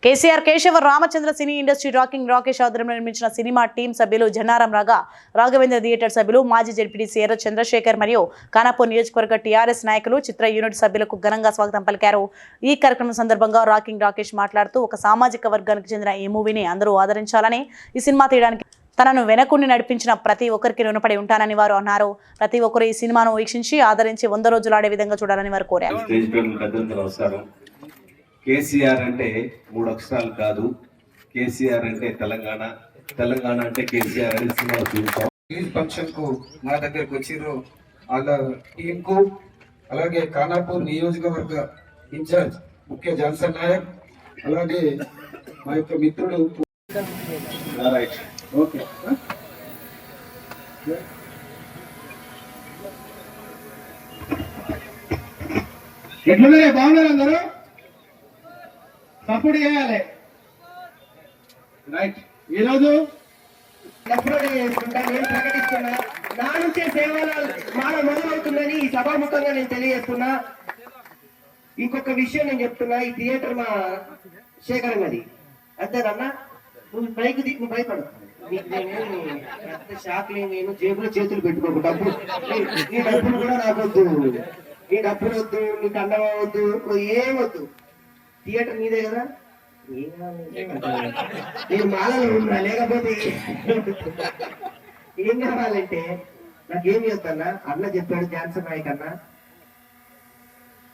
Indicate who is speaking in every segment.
Speaker 1: KCR Keshava Ramachandra cine industry rocking Rakesh ఆధ్వర్యంలో నిర్మించిన cinema team సభ్యులు జన్నారం రాఘవేంద్ర థియేటర్ సభ్యులు మాజీ జెడ్పీటీసీ ఎర్ర చంద్రశేఖర్ మరియు ఖానాపూర్ నియోజకవర్గ టీఆర్ఎస్ నాయకులు చిత్ర యూనిట్ సభ్యులకు ఘనంగా స్వాగతం పలికారు. ఈ కార్యక్రమం సందర్భంగా రాకింగ్ రాకేష్ మాట్లాడుతూ ఒక సామాజిక వర్గానికి చెందిన ఈ మూవీని అందరూ ఆదరించాలని, ఈ సినిమా తీయడానికి తనను వెనకుండి నడిపించిన ప్రతి ఒక్కరికి రుణపడి ఉంటానని వారు అన్నారు. ప్రతి ఒక్కరు ఈ సినిమాను వీక్షించి ఆదరించి 100 రోజులు ఆడే విధంగా చూడాలని వారు కోరారు.
Speaker 2: కేసీఆర్ అంటే 3 అక్షరాలు కాదు, కేసీఆర్ అంటే తెలంగాణ, తెలంగాణ అంటే కేసీఆర్ అని సినిమా చూస్తాం.
Speaker 3: ఈ ఫంక్షన్ కు మా దగ్గరకు వచ్చిర్రు వాళ్ళ టీం కు, అలాగే ఖానాపూర్ నియోజకవర్గ ఇన్ఛార్జ్ ముఖ్య జాన్సన్ నాయక్, అలాగే మా యొక్క మిత్రుడు ఓకే ఎట్లున్నారే, బాగున్నారు అందరూ? సపోర్ట్ చేయాలి. రైట్, ఈరోజు
Speaker 4: నేను ప్రకటిస్తున్నా, నా నుంచే సేవల మాల మొదలవుతుందని ఈ సభాముఖంగా నేను తెలియజేస్తున్నా. ఇంకొక విషయం నేను చెప్తున్నా, ఈ థియేటర్ మా శేఖర్ అది అంతేనన్నా, నువ్వు బైక్ నువ్వు భయపడు, పెద్ద షాక్లే, నేను జేబులో చేతులు పెట్టుకోకు, డబ్బులు నీ డబ్బులు కూడా నాకొద్దు, నీ డబ్బులు వద్దు, నీకు అండగా వద్దు, ఏమొద్దు, థియేటర్ నీదే కదా, నేను మాలలో ఉన్నా, లేకపోతే ఏం కావాలంటే నాకేమి వద్దన్నా. అన్న చెప్పాడు జాన్సన్ నాయక్ అన్న,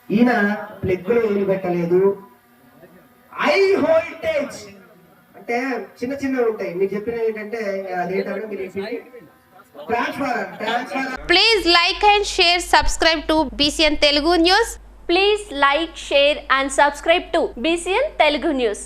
Speaker 4: ఈయన ప్లెగ్గులు ఏమి పెట్టలేదు, హై వోల్టేజ్ అంటే చిన్న చిన్నవి ఉంటాయి. మీకు చెప్పిన ఏంటంటే అదేంటంటే మీరు transformer.
Speaker 5: Please like and share, subscribe to BCN Telugu News.
Speaker 6: Please like, share and subscribe to BCN Telugu News.